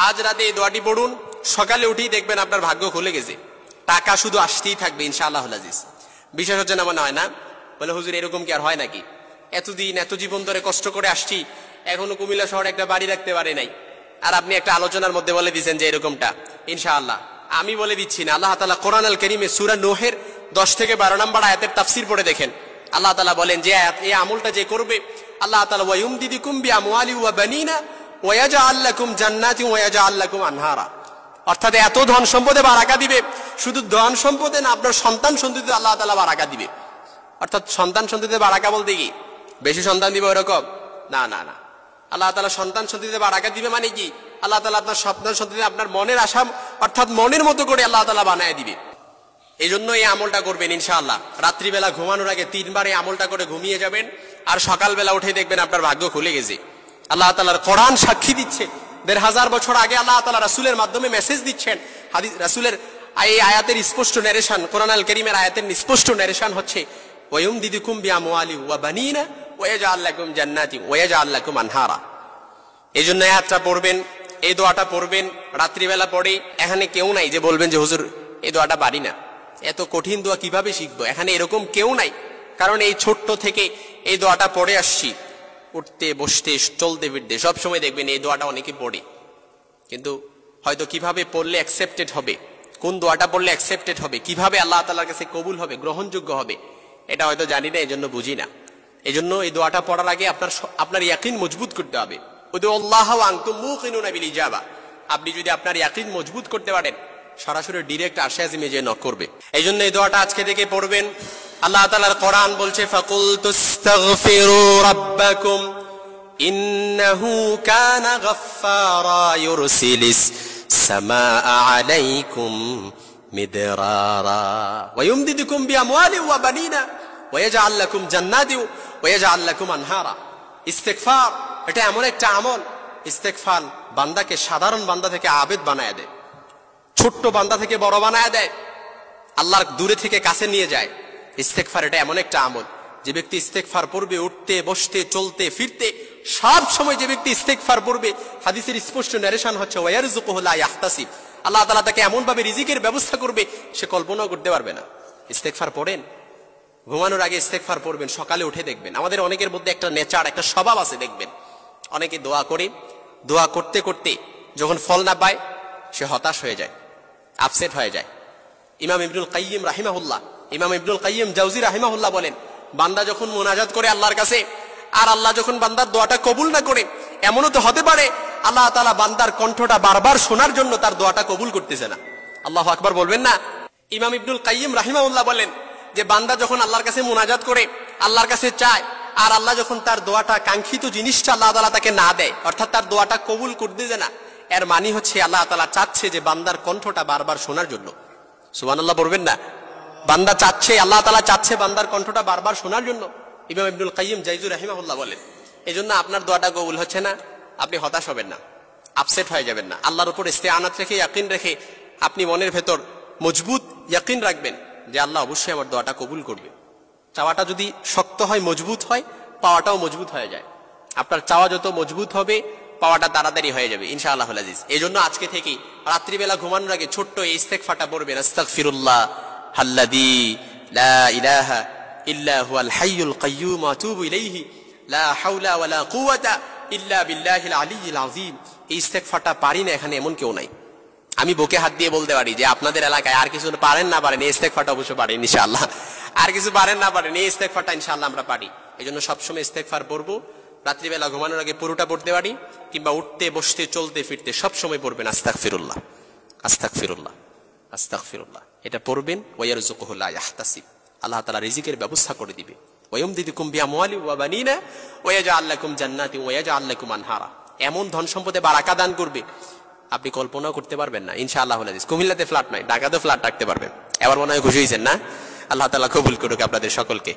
আজ রাতে এই দোয়াটি পড়ুন, সকালে উঠেই দেখবেন আপনার ভাগ্য খুলে গেছে, টাকা শুধু আসতেই থাকবে ইনশাআল্লাহ আজিজ। বিশ্বাস হচ্ছে না মনে হয় না? বলে হুজুর এরকম কি আর হয় নাকি? এতদিন এত জীবন ধরে কষ্ট করে আসছি, এখনো কুমিল্লা শহরে একটা বাড়ি রাখতে পারে নাই, আর আপনি একটা আলোচনার মধ্যে বলে দিচ্ছেন যে এরকমটা। ইনশাআল্লাহ আমি বলে দিচ্ছি না, আল্লাহ তাআলা কোরআন আল কারীমে সূরা নূহের 10 থেকে 12 নম্বর আয়াতের তাফসীর পড়ে দেখেন। আল্লাহ তাআলা বলেন যে এই আমলটা যে করবে, আল্লাহ তাআলা ওয়ায়ুমদিদুকুম বিআমওয়ালি ওয়া বানিনা ওয়া ইয়াজআল লাকুম জান্নাতি ওয়া ইয়াজআল লাকুম আনহারা। অর্থাৎ এত ধন সম্পদে বারাকা দিবে, শুধু ধন সম্পদে না, আপনার সন্তান সন্ততিতে আল্লাহ তাআলা বারাকা দিবে। অর্থাৎ সন্তান সন্ততিতে বারাকা বলতে কি বেশি সন্তান দিবে ওরকম না, না না। আল্লাহ তাআলা সন্তান সন্ততিতে বারাকা দিবে মানে কি, আল্লাহ তাআলা আপনার সন্তান সন্ততিতে আপনার মনের আশা অর্থাৎ মনের মতো করে আল্লাহ তাআলা বানায় দিবে। এই জন্য এই আমলটা করবেন ইনশাআল্লাহ। রাত্রিবেলা ঘুমানোর আগে 3 বার এই আমলটা করে ঘুমিয়ে যাবেন, আর সকালবেলা উঠে দেখবেন আপনার ভাগ্য খুলে গেছে। আল্লাহ তাআলার কোরআন সাক্ষী দিচ্ছে, 1500 বছর আগে আল্লাহ তাআলা রাসূলের মাধ্যমে মেসেজ দিচ্ছেন। হাদিস রাসূলের এই আয়াতের স্পষ্ট নারেশন, কোরআন আল কারীমের আয়াতের স্পষ্ট নারেশন হচ্ছে ওয়ায়ুমদিদুকুম বিআমওয়ালি ওয়া বানিনা ওয়া ইয়াজআল লাকুম জান্নাতি ওয়া ইয়াজআল লাকুম আনহারা। এইজন্য এই আয়াতটা পড়বেন, এই দোয়াটা পড়বেন রাত্রিবেলা পড়ে। এখানে কেউ নাই যে বলবেন যে হুজুর এই দোয়াটা পারি না, এত কঠিন দোয়া কিভাবে শিখবো। এখানে এরকম কেউ নাই, কারণ এই ছোট্ট থেকে এই দোয়াটা পড়ে আসছি। উঠতে বসতে চলতে ফিরতে সবসময় দেখবেন এই দোয়াটা অনেকে পড়ে, কিন্তু হয়তো কিভাবে পড়লে অ্যাকসেপ্টেড হবে, কোন দোয়াটা পড়লে অ্যাকসেপ্টেড হবে, কিভাবে আল্লাহ তাআলার কাছে কবুল হবে, গ্রহণযোগ্য হবে, এটা হয়তো জানি না, এজন্য বুঝি না। এজন্য এই দোয়াটা পড়ার আগে আপনার ইয়াকিন মজবুত করতে হবে। উদুল্লাহ ওয়া আনতুম মুকিনুনা বিল ইজাবা। আপনি যদি আপনার ইয়াকিন মজবুত করতে পারেন, সরাসরি ডাইরেক্ট আরশে আজিমে যে নক করবে। এইজন্য এই দোয়াটা আজকে থেকে পড়বেন। আল্লাহ তাআলার কোরআন বলছে ফাকুল তুস্তাগফিরু রাব্বাকুম ইন্নাহু কানা গাফফারা ইউরসিলিস সামাআ আলাইকুম মিদরারা ওয়া ইউমদিদুকুম বিআমওয়ালি ওয়া বানিনা ওয়া ইয়াজআল লাকুম জান্নাতি ওয়া ইয়াজআল লাকুম আনহারা। ইস্তিগফার এটা এমন একটা আমল, ইস্তিগফার বান্দাকে সাধারণ বান্দা থেকে আবেদ বানায় দেয়, ছোট্ট বান্দা থেকে বড় বানায় দেয়, আল্লাহর দূরে থেকে কাছে নিয়ে যায়। ইস্তেগফার এটা এমন একটা আমল, যে ব্যক্তি ইস্তেগফার পড়বে উঠতে বসতে চলতে ফিরতে সব সময়, যে ব্যক্তি ইস্তেগফার পড়বে, হাদিসের স্পষ্ট নারেশন হচ্ছে ওয়ায়ারযুকুহু লা ইয়াহতাসিব। আল্লাহ তাআলা তাকে এমন ভাবে রিজিকের ব্যবস্থা করবে সে কল্পনাও করতে পারবে না। ইস্তেগফার পড়েন, ঘুমানোর আগে ইস্তেগফার পড়বেন, সকালে উঠে দেখবেন। আমাদের অনেকের মধ্যে একটা নেচার, একটা স্বভাব আছে, দেখবেন অনেকে দোয়া করে, দোয়া করতে করতে যখন ফল না পায় সে হতাশ হয়ে যায়, আপসেট হয়ে যায়। ইমাম ইবনুল কাইয়িম রাহিমাহুল্লাহ, ইমাম ইবনুল কাইয়িম জাওজি রাহিমাহুল্লাহ বলেন, বান্দা যখন মুনাজাত করে আল্লাহর কাছে, আর আল্লাহ যখন বান্দার দোয়াটা কবুল না করে, এমনও তো হতে পারে আল্লাহ তাআলা বান্দার কণ্ঠটা বারবার শোনার জন্য তার দোয়াটা কবুল করতেছে না। আল্লাহু আকবার বলবেন না? ইমাম ইবনুল কাইয়িম রাহিমাহুল্লাহ বলেন যে বান্দা যখন আল্লাহর কাছে মুনাজাত করে, আল্লাহর কাছে চায়, আর আল্লাহ যখন তার দোয়াটা, কাঙ্ক্ষিত জিনিসটা আল্লাহ তাআলা তাকে না দেয়, অর্থাৎ তার দোয়াটা কবুল করতেছে না, এর মানে হচ্ছে আল্লাহ তাআলা চাচ্ছে যে বান্দার কণ্ঠটা বারবার শোনার জন্য। সুবহানাল্লাহ বলবেন না? বান্দা চাচ্ছে, আল্লাহ তাআলা চাচ্ছে বান্দার কণ্ঠটা বারবার শোনার জন্য। ইমাম ইবনুল কাইয়িম জাওজি রাহিমাহুল্লাহ বলেন, এজন্য আপনার দোয়াটা কবুল হচ্ছে না, আপনি হতাশ হবেন না, আপসেট হয়ে যাবেন না। আল্লাহর উপর ইস্তেআনাত রেখে, ইয়াকিন রেখে আপনি মনের ভেতর মজবুত ইয়াকিন রাখবেন যে আল্লাহ অবশ্যই আমার দোয়াটা কবুল করবে। চাওয়াটা যদি শক্ত হয়, মজবুত হয়, পাওয়াটাও মজবুত হয়ে যায়। আপনার চাওয়া যত মজবুত হবে, পাওয়াটা তাড়াতাড়ি হয়ে যাবে ইনশাআল্লাহুল আজিজ। এইজন্য আজকে থেকেই রাত্রিবেলা ঘুমানোর আগে ছোট্ট এই ইস্তেগফারটা পড়বেন, আস্তাগফিরুল্লাহ আল্লাযী লা ইলাহা ইল্লা হুয়াল হাইয়ুল কাইয়্যুম ওয়া আতুবু ইলাইহি লা হাওলা ওয়ালা কুওয়াতা ইল্লা বিল্লাহিল আলিয়্যিল আযীম। এই ইস্তেগফারটা পারি না এখানে এমন কেউ নাই। আমি বুকে হাত দিয়ে বলতে পারি যে আপনাদের এলাকায় আর কিছু পারেন না পারেন, এই ইস্তেগফারটা অবশ্য পারেন ইনশাআল্লাহ। আর কিছু পারেন না পারেন, এই ইস্তেগফারটা ইনশাআল্লাহ আমরা পারি। এইজন্য সবসময় ইস্তেগফার পড়বো, রাত্রিবেলা ঘুমানোর আগে পুরোটা পড়তে পারি, কিংবা উঠতে বসতে চলতে ফিরতে সবসময় পড়বেন আস্তাগফিরুল্লাহ আস্তাগফিরুল্লাহ আস্তাগফিরুল্লাহ। এটা পড়বেন, ওয়ায়ারযুকুহু লা ইয়াহতাসিব। আল্লাহ তাআলা রিজিকের ব্যবস্থা করে দিবে। ওয়ায়ুমদিদুকুম বিআমওয়ালি ওয়া বানিনা ওয়া ইয়াজআল লাকুম জান্নাতি ওয়া ইয়াজআল লাকুম আনহারা। এমন ধন সম্পদে বারাকা দান করবে আপনি কল্পনাও করতে পারবেন না ইনশাআল্লাহুল আজিজ। কুমিল্লাতে ফ্ল্যাট নাই, ঢাকাতে ফ্ল্যাট রাখতে পারবেন। এবার মনে হয় খুশি হয়েছেন না? আল্লাহ তাআলা কবুল করুক আপনাদের সকলকে।